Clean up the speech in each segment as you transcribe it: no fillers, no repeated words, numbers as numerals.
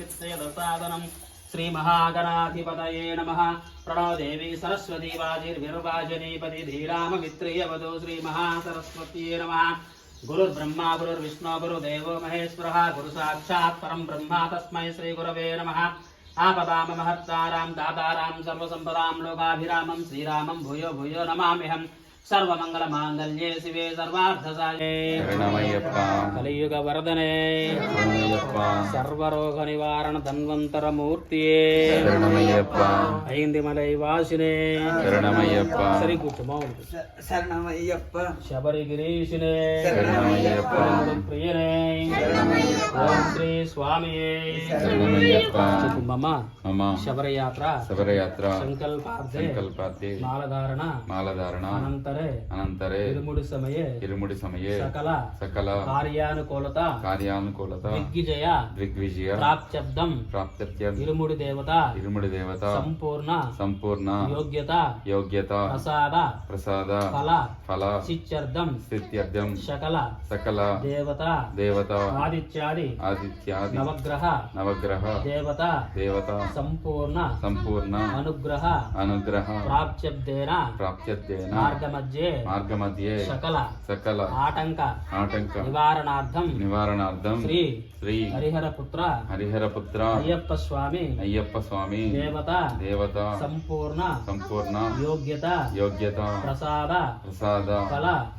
साधनं श्री महागणाधिपतये नमः। प्रणव देवी सरस्वती वाजिर्विर्वाजनीपति धीराममित्रियवधू श्री महासरस्वत्यै नमः। गुरुर्ब्रह्मा गुरुर्विष्णु गुरुदेवो महेश्वरः गुरु साक्षात् परं ब्रह्म तस्मै श्री गुरवे नमः। आपदां महत्तारां दातारां सर्वसम्पदां लोकाभिरामं श्रीरामं भूयो भूयो नमाम्यहम्। सर्वमंगलमांगल्ये शिवे सर्वार्थसाये शरणमय्यप्पा कलियुग वरदने शरणमय्यप्पा सर्वरोग निवारण धन्वंतरमूर्तिये शरणमय्यप्पा ऐंदिमलै वासिने शरणमय्यप्पा शरणमय्यप्पा शबरिगिरीशिने शरणमय्यप्पा प्रियने शरणमय्यप्पा ओम श्री स्वामिये शरणमय्यप्पा मम मम शबरयात्रा संकल्पार्थे मालधारण अनंतरे इरुमुडी समये सकल कार्यानुकूलता दिग्विजय प्राप्त्यर्थम इरुमुडी देवता संपूर्ण योग्यता प्रसाद फल सिद्ध्यर्थम सकल देवता आदित्यादि नवग्रह देवता संपूर्ण अनुग्रह प्राप्त्यर्थेन मार्गमध्ये सकल आटंक निवारणार्थम श्री हरिहरपुत्र अय्यप्प स्वामी देवता संपूर्ण योग्यता प्रसाद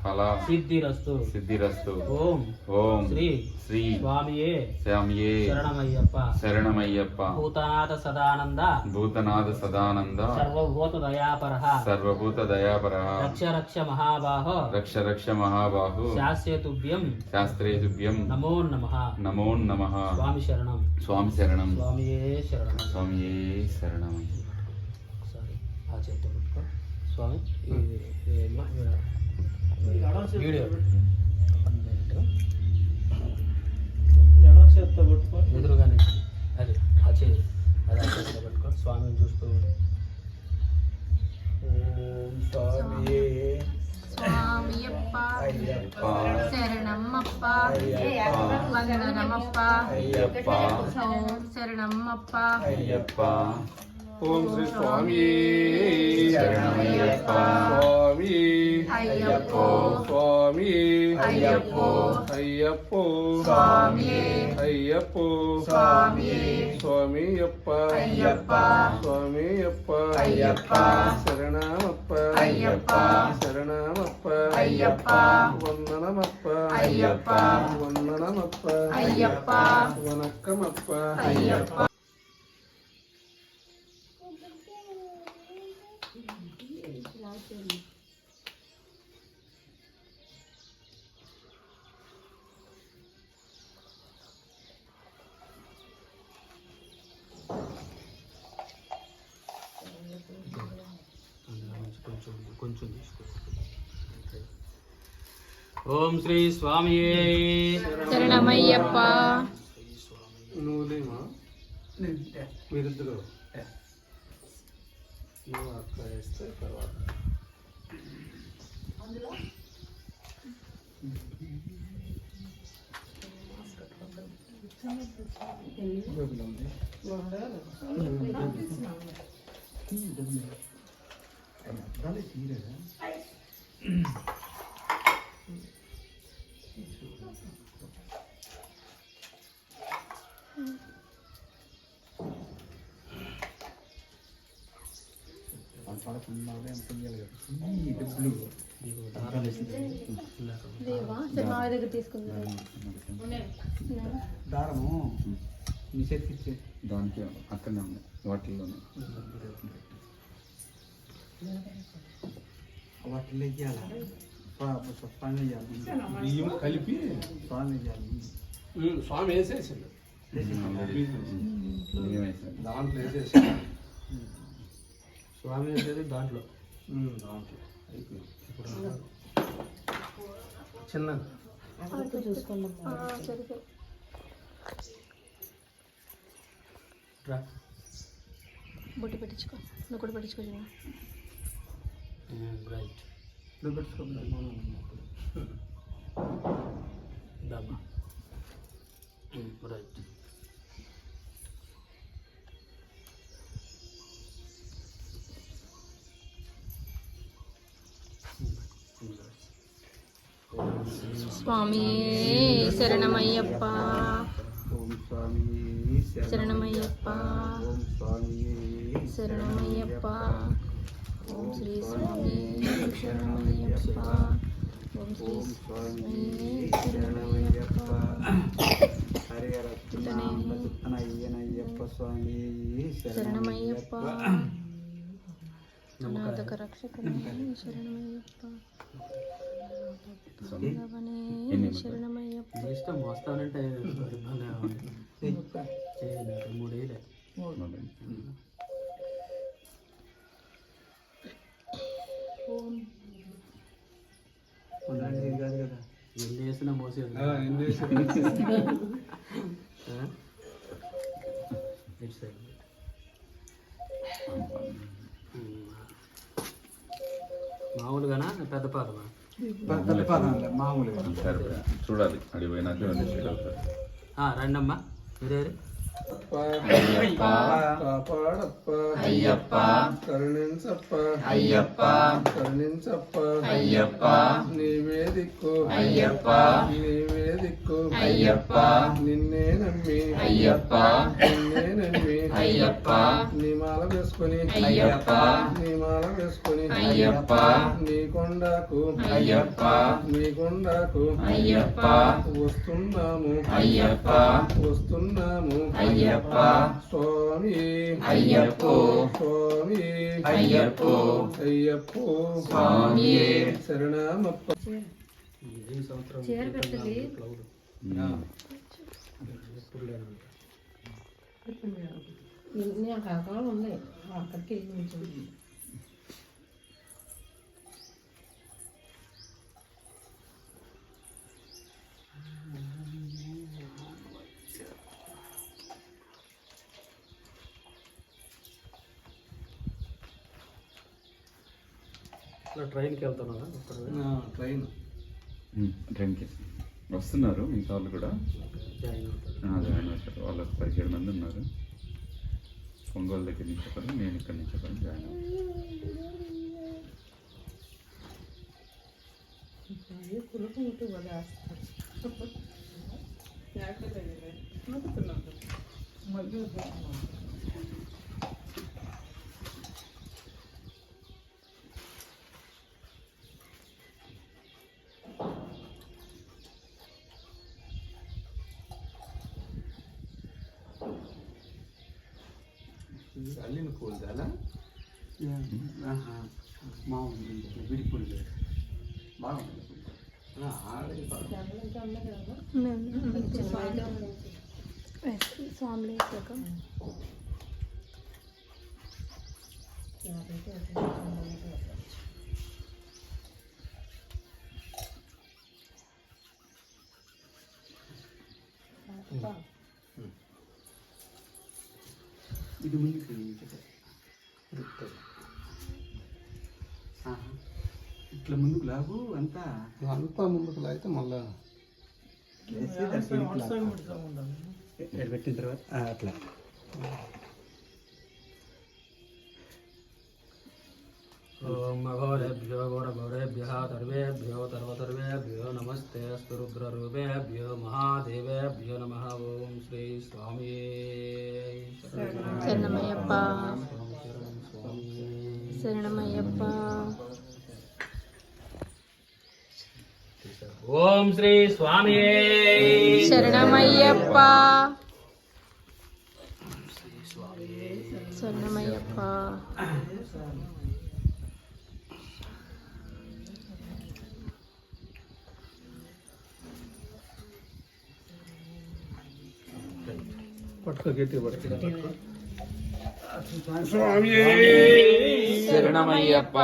फल सिद्धिरस्तु ओम श्री स्वामिये शरणमय्यप्प भूतनाथ सदानंद सर्वभूत दयापरः रक्ष महाबाहो शास्त्रे तुभ्यं नमो नमः स्वामी शरणं स्वामिये शरणं సారీ ఆ చేత్తో పట్టుకో స్వామి వీడియో ఎదురుగానే అది ఆ చేయి అది ఆ చేతిలో పట్టుకో స్వామిని చూస్తూ ఓం స్వామియే స్వామియప్ప శరణమ్మప్ప వందనమప్ప ఓం శరణమ్మప్ప ఓం శ్రీ స్వామి శరణమయ్యప్ప స్వామి అయ్యప్పో స్వామి అయ్యప్పో అయ్యప్పో స్వామి అయ్యప్పో స్వామి స్వామియప్ప అయ్యప్ప స్వామియప్ప అయ్యప్ప శరణమప్ప అయ్యప్ప శరణమప్ప అయ్యప్ప వందనమప్ప అయ్యప్ప వందనమప్ప అయ్యప్ప వనక్కమప్ప అయ్యప్ప కొంచెం తీసుకో ఓం శ్రీ స్వామియే శరణమయ్యప్ప నువ్వులేమా మీరిద్దరు నువ్వు అక్క వేస్తే తర్వాత దారము నిషేధించే దానికి అక్కడనే ఉన్నాయి వాటిల్లోనే వాటిలో వేయాలి స్వామి వేయాలి బియ్యం కలిపి స్వామి వేయాలి స్వామి వేసేసిండు దాంట్లో వేసేసి స్వామి వేసేది దాంట్లో అయిపోయింది ఇప్పుడు చిన్న బొట్టు పెట్టించుకో నువ్వు కూడా పెట్టించుకో రైట్ నువ్వు పెట్టుకోవాలి దమ్మా రైట్ స్వామి శరణమయ్యప్ప ఓం స్వామి శరణమయ్యప్ప ఓం స్వామి శరణమయ్యప్ప ఓం శ్రీ స్వామి శరణమయ్యప్ప ఓం శ్రీ ఓం స్వామి శరణమయ్యప్ప హరిహర అయ్యనయ్యప్ప స్వామి శరణమయ్యప్ప అనాథక రక్షకనే శరణమయ్యప్ప బాంధవనే శరణమయ్యప్ప నీ ఇష్టం మోస్తానంటే ఇబ్బంది చేయలేదు 3 ఏళ్ళే కాదు కదా ఎన్ని వేసినా మోసేది ఇటు సైడ్ మామూలుగానా పెద్ద పాదమా మామూలుగా చూడాలి అడి పోయినాక రండమ్మా మీరేరు కాపాడప్ప అయ్యప్ప కరుణించప్ప అయ్యప్ప కరుణించప్ప అయ్యప్ప నీవే దిక్కు అయ్యప్ప నీవే దిక్కు అయ్యప్ప నిన్నే నమ్మి అయ్యప్ప నిన్నే నమ్మి అయ్యప్ప నీ మాల వేసుకొని అయ్యప్ప నీ మాల వేసుకొని అయ్యప్ప నీ కొండకు అయ్యప్ప నీ కొండకు అయ్యప్ప వస్తున్నాము అయ్యప్ప వస్తున్నాము అయ్యప్ప స్వామి అయ్యప్ప స్వామి అయ్యప్ప అయ్యప్ప స్వామి శరణమప్ప ఈ సంవత్సరం క్లౌడ్ ఎప్పుడు లేనంత ఇట్లా ట్రైన్కి వెళ్తున్నారా ట్రైన్ ట్రైన్కి వస్తున్నారు మిగతా వాళ్ళు కూడా జాయిన్ అవుతారు జాయిన్ అవుతారు వాళ్ళు 17 మంది ఉన్నారు ఒంగోలు దగ్గర నుంచి ఒకరు నేను ఇక్కడి నుంచి ఒకరు జాయిన్ అల్లిన పూలు చాలా మామూలు విడిపూలు బాగుంది స్వామి ఇది ముందుకు ఇట్లా ముందుకు లాగు అంతా ముందుకు లాగితే మళ్ళా పెట్టిన తర్వాత అట్లా ఓం అఘోరేభ్యో ఘోరఘోరేభ్యः సర్వేభ్యో సర్వసర్వేభ్యో నమస్తే అస్తు రుద్రరూపేభ్యో మహాదేవేభ్యో నమః ఓం శ్రీ స్వామి శరణమయ్యప్ప శరణమయ్యప్ప ఓం శ్రీ స్వామి శరణమయ్యప్ప శరణమయ్యప్ప పట్టుకో గట్టిగా పట్టుకో శరణమయ్యప్ప